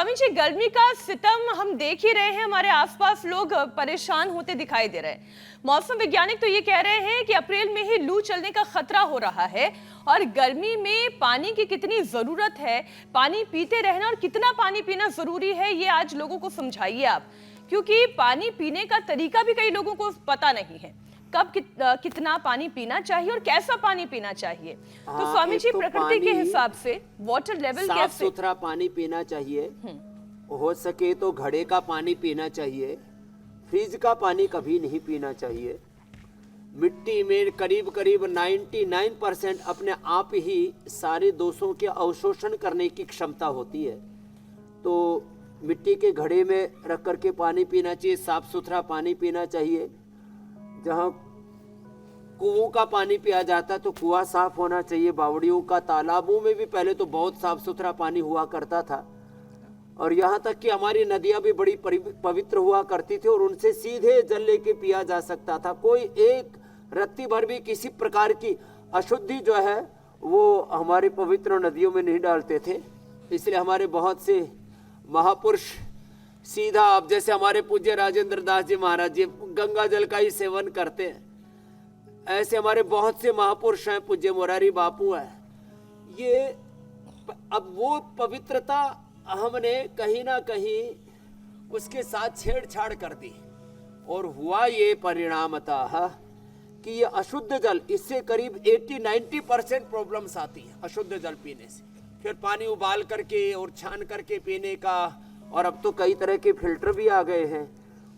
स्वामी जी, गर्मी का सितम हम देख ही रहे हैं, हमारे आसपास लोग परेशान होते दिखाई दे रहे हैं। मौसम वैज्ञानिक तो ये कह रहे हैं कि अप्रैल में ही लू चलने का खतरा हो रहा है। और गर्मी में पानी की कितनी जरूरत है, पानी पीते रहना और कितना पानी पीना जरूरी है, ये आज लोगों को समझाइए आप, क्योंकि पानी पीने का तरीका भी कई लोगों को पता नहीं है। कब कितना पानी पीना चाहिए और कैसा पानी पीना चाहिए। तो स्वामी जी, प्रकृति के हिसाब से वाटर लेवल साफ कैसे? सुथरा पानी पीना चाहिए, हो सके तो घड़े का पानी पीना चाहिए, फ्रिज का पानी कभी नहीं पीना चाहिए। मिट्टी में करीब करीब 99% अपने आप ही सारे दोषों के अवशोषण करने की क्षमता होती है। तो मिट्टी के घड़े में रख करके पानी पीना चाहिए, साफ सुथरा पानी पीना चाहिए। जहाँ कुओं का पानी पिया जाता है तो कुआं साफ होना चाहिए। बावड़ियों का, तालाबों में भी पहले तो बहुत साफ सुथरा पानी हुआ करता था, और यहाँ तक कि हमारी नदियाँ भी बड़ी पवित्र हुआ करती थी और उनसे सीधे जल लेके पिया जा सकता था। कोई एक रत्ती भर भी किसी प्रकार की अशुद्धि जो है वो हमारे पवित्र नदियों में नहीं डालते थे। इसलिए हमारे बहुत से महापुरुष सीधा, अब जैसे हमारे पूज्य राजेंद्र दास जी महाराज जी गंगा जल का ही सेवन करते हैं, ऐसे हमारे बहुत से महापुरुष हैं, पूज्य मोरारी बापू है। ये अब वो पवित्रता हमने कहीं ना कहीं उसके साथ छेड़छाड़ कर दी, और हुआ ये परिणामतः कि ये अशुद्ध जल, इससे करीब 80-90% प्रॉब्लम्स आती है अशुद्ध जल पीने से। फिर पानी उबाल करके और छान करके पीने का, और अब तो कई तरह के फिल्टर भी आ गए हैं,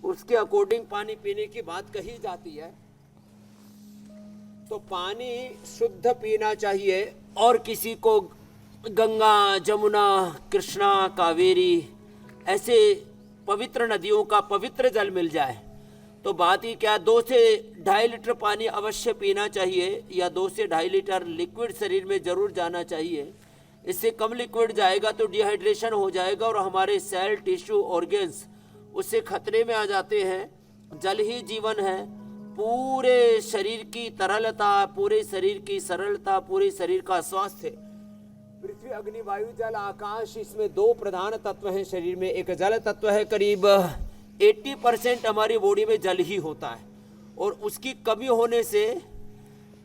उसके अकॉर्डिंग पानी पीने की बात कही जाती है। तो पानी शुद्ध पीना चाहिए, और किसी को गंगा, जमुना, कृष्णा, कावेरी ऐसे पवित्र नदियों का पवित्र जल मिल जाए तो बात ही क्या। 2 से 2.5 लीटर पानी अवश्य पीना चाहिए, या 2 से 2.5 लीटर लिक्विड शरीर में जरूर जाना चाहिए। इससे कम लिक्विड जाएगा तो डिहाइड्रेशन हो जाएगा और हमारे सेल, टिश्यू, ऑर्गन्स उससे खतरे में आ जाते हैं। जल ही जीवन है। पूरे शरीर की तरलता, पूरे शरीर की सरलता, पूरे शरीर का स्वास्थ्य, पृथ्वी, अग्नि, वायु, जल, आकाश, इसमें 2 प्रधान तत्व हैं शरीर में। एक जल तत्व है, करीब 80% हमारी बॉडी में जल ही होता है, और उसकी कमी होने से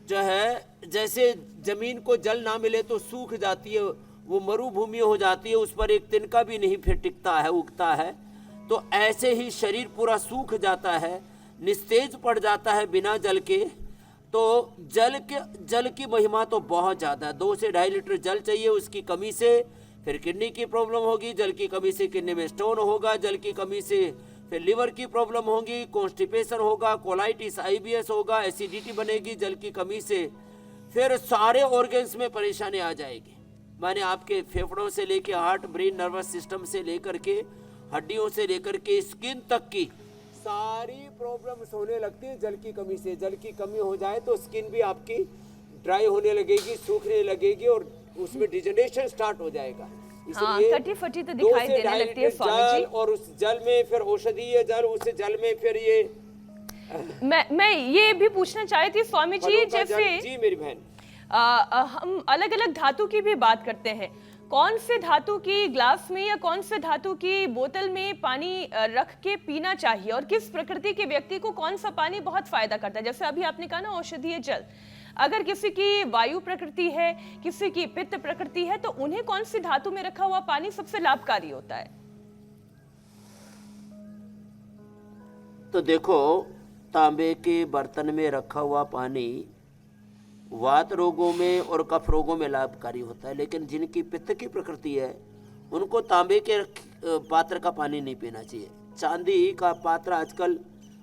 जो है, जैसे जमीन को जल ना मिले तो सूख जाती है, वो मरुभूमि हो जाती है, उस पर एक तिनका भी नहीं फिर टिकता है, उगता है। तो ऐसे ही शरीर पूरा सूख जाता है, निस्तेज पड़ जाता है बिना जल के। तो जल की महिमा तो बहुत ज़्यादा है। 2 से 2.5 लीटर जल चाहिए। उसकी कमी से फिर किडनी की प्रॉब्लम होगी, जल की कमी से किडनी में स्टोन होगा, जल की कमी से फिर लिवर की प्रॉब्लम होगी, कॉन्स्टिपेशन होगा, कोलाइटिस, IBS होगा, एसिडिटी बनेगी जल की कमी से। फिर सारे ऑर्गन्स में परेशानी आ जाएगी। माने आपके फेफड़ों से लेके हार्ट, ब्रेन, नर्वस सिस्टम से लेकर के हड्डियों से लेकर के स्किन तक की सारी प्रॉब्लम्स होने लगती है जल की कमी से। जल की कमी हो जाए तो स्किन भी आपकी ड्राई होने लगेगी, सूखने लगेगी, और उसमें डिजनरेशन स्टार्ट हो जाएगा। इसलिए कटी फटी तो दिखाई देने लगती है स्वामी जी। और उस जल में फिर औषधीय जल, उस जल में फिर ये मैं ये भी पूछना चाहती थी स्वामी जी, जैसे जी मेरी बहन, हम अलग अलग धातु की भी बात करते हैं। कौन से धातु की ग्लास में या कौन से धातु की बोतल में पानी रख के पीना चाहिए, और किस प्रकृति के व्यक्ति को कौन सा पानी बहुत फायदा करता है? जैसे अभी आपने कहा ना, औषधीय जल, अगर किसी की वायु प्रकृति है, किसी की पित्त प्रकृति है, तो उन्हें कौन सी धातु में रखा हुआ पानी सबसे लाभकारी होता है? तो देखो, तांबे के बर्तन में रखा हुआ पानी वात रोगों में और कफ रोगों में लाभकारी होता है, लेकिन जिनकी पित्त की प्रकृति है उनको तांबे के पात्र का पानी नहीं पीना चाहिए। चांदी का पात्र, आजकल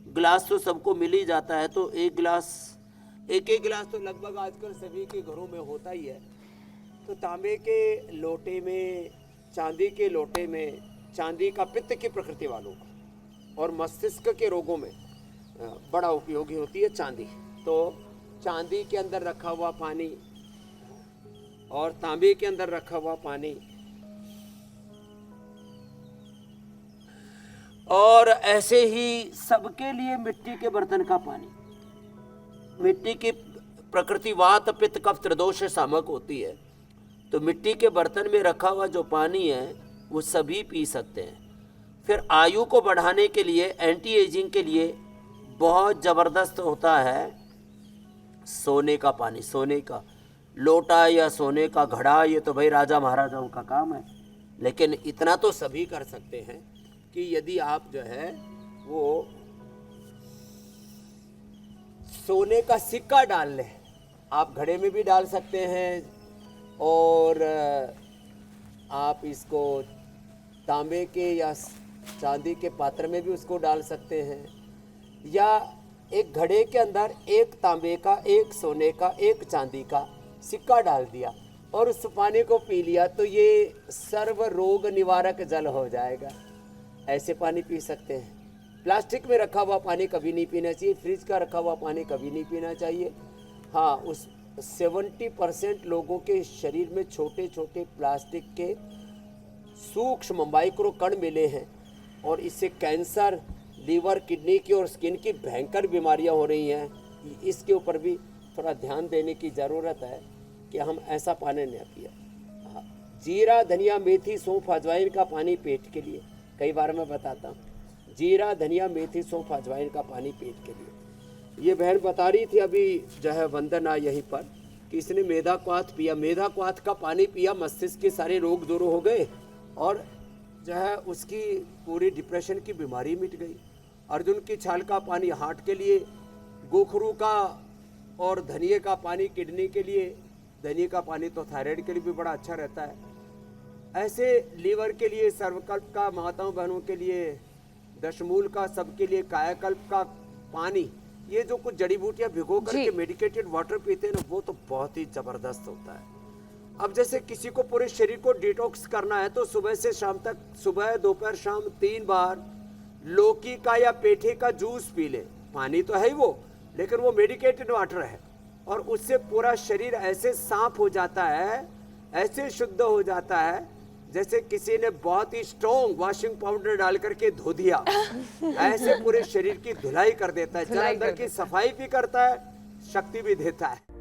ग्लास तो सबको मिल ही जाता है, तो एक एक गिलास तो लगभग आजकल सभी के घरों में होता ही है। तो तांबे के लोटे में, चांदी के लोटे में, चांदी का पित्त की प्रकृति वालों को और मस्तिष्क के रोगों में बड़ा उपयोगी होती है चांदी। तो चांदी के अंदर रखा हुआ पानी और तांबे के अंदर रखा हुआ पानी, और ऐसे ही सबके लिए मिट्टी के बर्तन का पानी। मिट्टी की प्रकृति वात, पित्त, कफ, त्रिदोष सामक होती है। तो मिट्टी के बर्तन में रखा हुआ जो पानी है वो सभी पी सकते हैं। फिर आयु को बढ़ाने के लिए, एंटी एजिंग के लिए बहुत ज़बरदस्त होता है सोने का पानी। सोने का लोटा या सोने का घड़ा, ये तो भाई राजा महाराजाओं का काम है। लेकिन इतना तो सभी कर सकते हैं कि यदि आप जो है वो सोने का सिक्का डाल लें, आप घड़े में भी डाल सकते हैं और आप इसको तांबे के या चांदी के पात्र में भी उसको डाल सकते हैं, या एक घड़े के अंदर एक तांबे का, एक सोने का, एक चांदी का सिक्का डाल दिया और उस पानी को पी लिया तो ये सर्व रोग निवारक जल हो जाएगा। ऐसे पानी पी सकते हैं। प्लास्टिक में रखा हुआ पानी कभी नहीं पीना चाहिए, फ्रिज का रखा हुआ पानी कभी नहीं पीना चाहिए। हाँ, उस 70% लोगों के शरीर में छोटे छोटे प्लास्टिक के सूक्ष्म माइक्रो कण मिले हैं और इससे कैंसर, लीवर, किडनी की और स्किन की भयंकर बीमारियां हो रही हैं। इसके ऊपर भी थोड़ा ध्यान देने की ज़रूरत है कि हम ऐसा पानी न पिए। हाँ, जीरा, धनिया, मेथी, सौंफ, अजवाइन का पानी पेट के लिए, कई बार मैं बताता हूँ, जीरा, धनिया, मेथी, सौंफ, अजवाइन का पानी पेट के लिए। ये बहन बता रही थी अभी जो है वंदना यहीं पर कि इसने मेधा क्वाथ पिया, मेधा क्वाथ का पानी पिया, मस्तिष्क के सारे रोग दूर हो गए और जो है उसकी पूरी डिप्रेशन की बीमारी मिट गई। अर्जुन की छाल का पानी हार्ट के लिए, गोखरू का और धनिये का पानी किडनी के लिए, धनिये का पानी तो थायराइड के लिए भी बड़ा अच्छा रहता है। ऐसे लीवर के लिए, सर्वकल्प का माताओं बहनों के लिए, दशमूल का सबके लिए, कायाकल्प का पानी, ये जो कुछ जड़ी बूटियां भिगो करके मेडिकेटेड वाटर पीते हैं ना, वो तो बहुत ही जबरदस्त होता है। अब जैसे किसी को पूरे शरीर को डिटॉक्स करना है तो सुबह से शाम तक, सुबह दोपहर शाम 3 बार लौकी का या पेठे का जूस पी ले। पानी तो है ही वो, लेकिन वो मेडिकेटेड वाटर है और उससे पूरा शरीर ऐसे साफ हो जाता है, ऐसे शुद्ध हो जाता है जैसे किसी ने बहुत ही स्ट्रॉन्ग वॉशिंग पाउडर डाल करके धो दिया। ऐसे पूरे शरीर की धुलाई कर देता है, जल अंदर की सफाई भी करता है, शक्ति भी देता है।